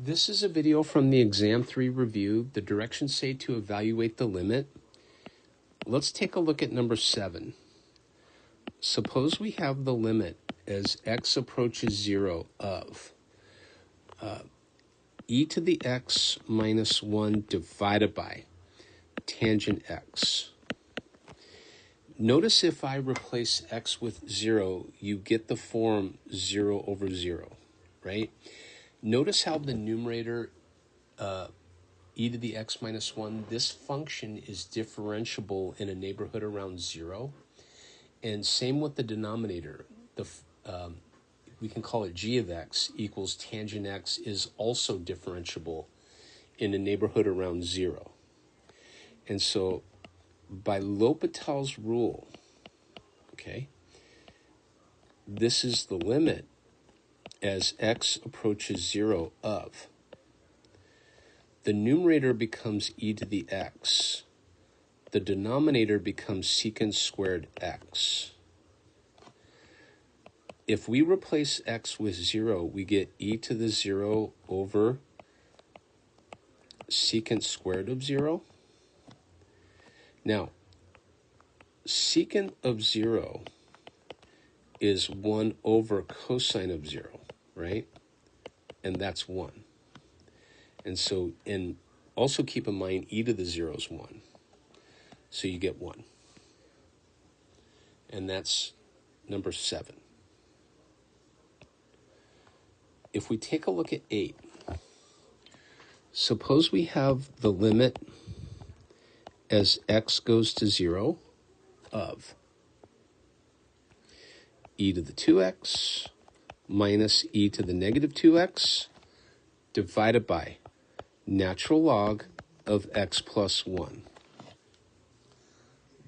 This is a video from the Exam 3 review. The directions say to evaluate the limit. Let's take a look at number 7. Suppose we have the limit as x approaches 0 of e to the x minus 1 divided by tangent x. Notice if I replace x with 0, you get the form 0 over 0, right? Notice how the numerator, e to the x minus 1, this function is differentiable in a neighborhood around 0. And same with the denominator. We can call it g of x equals tangent x is also differentiable in a neighborhood around 0. And so by L'Hopital's rule, okay, this is the limit as x approaches 0 of. The numerator becomes e to the x. The denominator becomes secant squared x. If we replace x with 0, we get e to the 0 over secant squared of 0. Now, secant of 0 is 1 over cosine of 0, right? And that's 1. And so, and also keep in mind, e to the 0 is 1. So you get 1. And that's number 7. If we take a look at 8, suppose we have the limit as x goes to 0 of e to the 2x minus e to the negative 2x divided by natural log of x plus 1.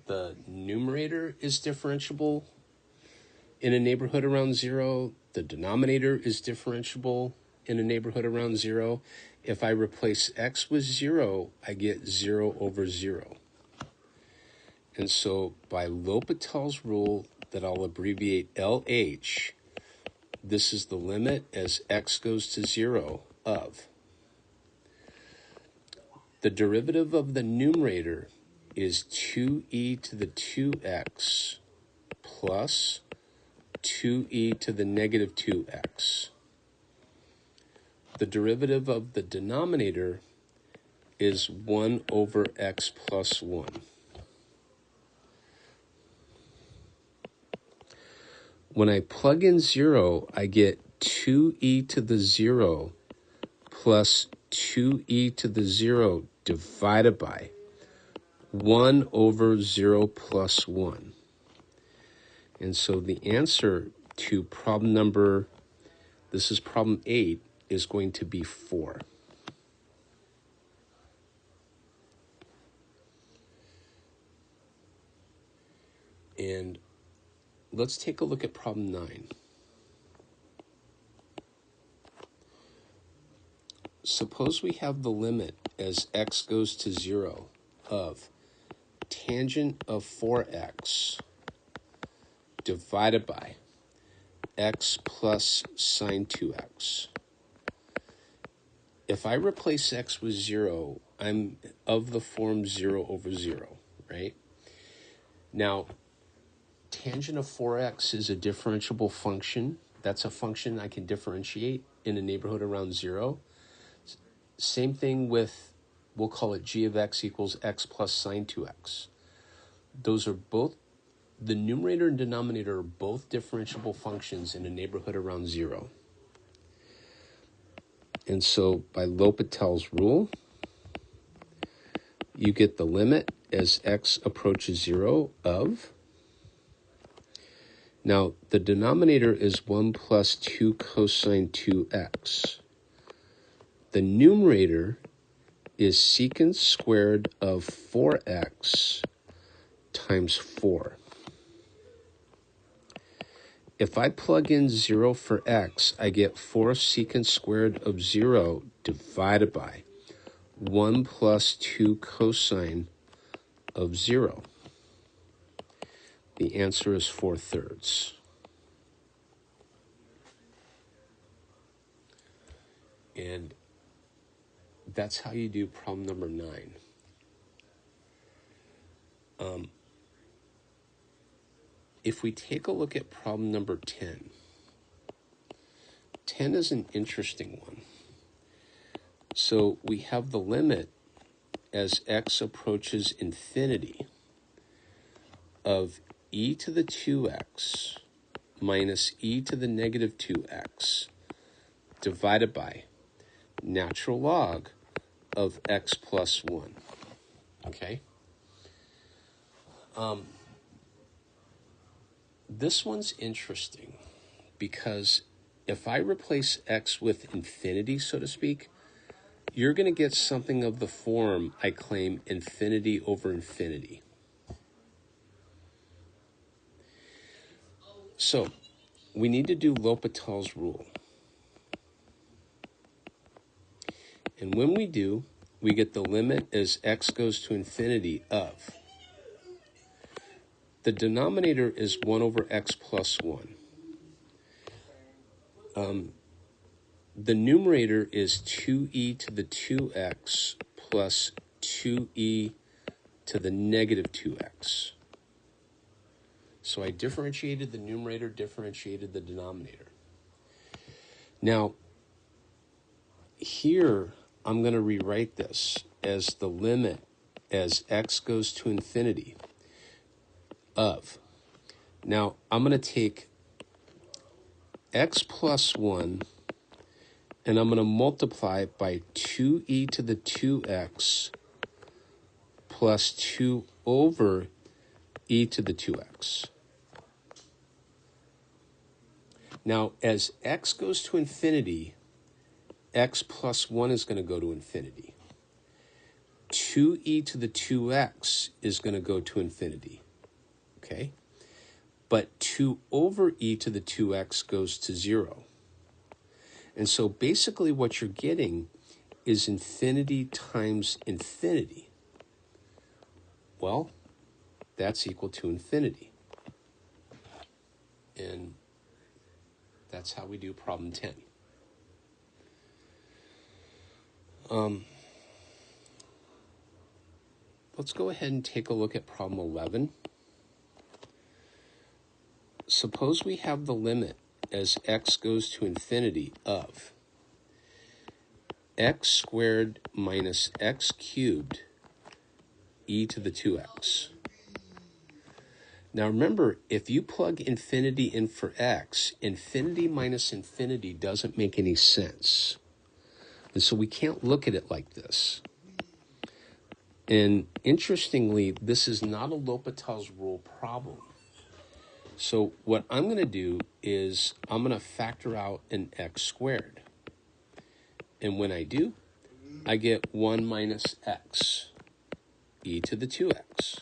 The numerator is differentiable in a neighborhood around 0. The denominator is differentiable in a neighborhood around 0. If I replace x with 0, I get 0 over 0. And so by L'Hopital's rule that I'll abbreviate LH, this is the limit as x goes to 0 of. The derivative of the numerator is 2e to the 2x plus 2e to the negative 2x. The derivative of the denominator is 1 over x plus 1. When I plug in 0, I get 2e to the 0 plus 2e to the 0 divided by 1 over 0 plus 1. And so the answer to problem number, this is problem 8, is going to be 4. And let's take a look at problem 9. Suppose we have the limit as x goes to 0 of tangent of 4x divided by x plus sine 2x. If I replace x with 0, I'm of the form 0 over 0, right? Now, tangent of 4x is a differentiable function. That's a function I can differentiate in a neighborhood around 0. Same thing with, we'll call it g of x equals x plus sine 2x. Those are both, the numerator and denominator are both differentiable functions in a neighborhood around 0. And so by L'Hopital's rule, you get the limit as x approaches 0 of. Now, the denominator is 1 plus 2 cosine 2x. The numerator is secant squared of 4x times 4. If I plug in 0 for x, I get 4 secant squared of 0 divided by 1 plus 2 cosine of 0. The answer is 4/3. And that's how you do problem number 9. If we take a look at problem number 10, 10 is an interesting one. So we have the limit as x approaches infinity of e to the 2x minus e to the negative 2x divided by natural log of x plus 1. Okay? This one's interesting because if I replace x with infinity, so to speak, you're going to get something of the form, I claim, infinity over infinity. So we need to do L'Hopital's rule. And when we do, we get the limit as x goes to infinity of. The denominator is 1 over x plus 1. The numerator is 2e to the 2x plus 2e to the negative 2x. So I differentiated the numerator, differentiated the denominator. Now, here I'm going to rewrite this as the limit as x goes to infinity of. Now, I'm going to take x plus 1 and I'm going to multiply it by 2e to the 2x plus 2 over e to the 2x. Now, as x goes to infinity, x plus 1 is going to go to infinity. 2e to the 2x is going to go to infinity. Okay? But 2 over e to the 2x goes to 0. And so basically what you're getting is infinity times infinity. Well, that's equal to infinity. And that's how we do problem 10. Let's go ahead and take a look at problem 11. Suppose we have the limit as x goes to infinity of x squared minus x cubed e to the 2x. Now remember, if you plug infinity in for x, infinity minus infinity doesn't make any sense. And so we can't look at it like this. And interestingly, this is not a L'Hopital's rule problem. So what I'm going to do is I'm going to factor out an x squared. And when I do, I get 1 minus x, e to the 2x.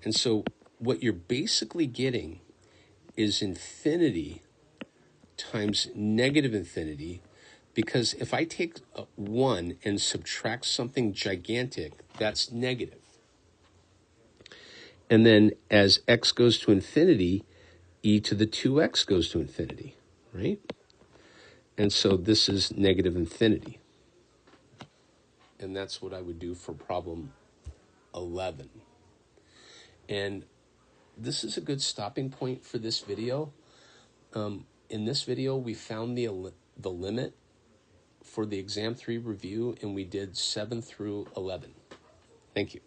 And so what you're basically getting is infinity times negative infinity, because if I take 1 and subtract something gigantic, that's negative. And then as x goes to infinity, e to the 2x goes to infinity, right? And so this is negative infinity. And that's what I would do for problem 11. And this is a good stopping point for this video. In this video, we found the limit for the exam 3 review, and we did 7 through 11. Thank you.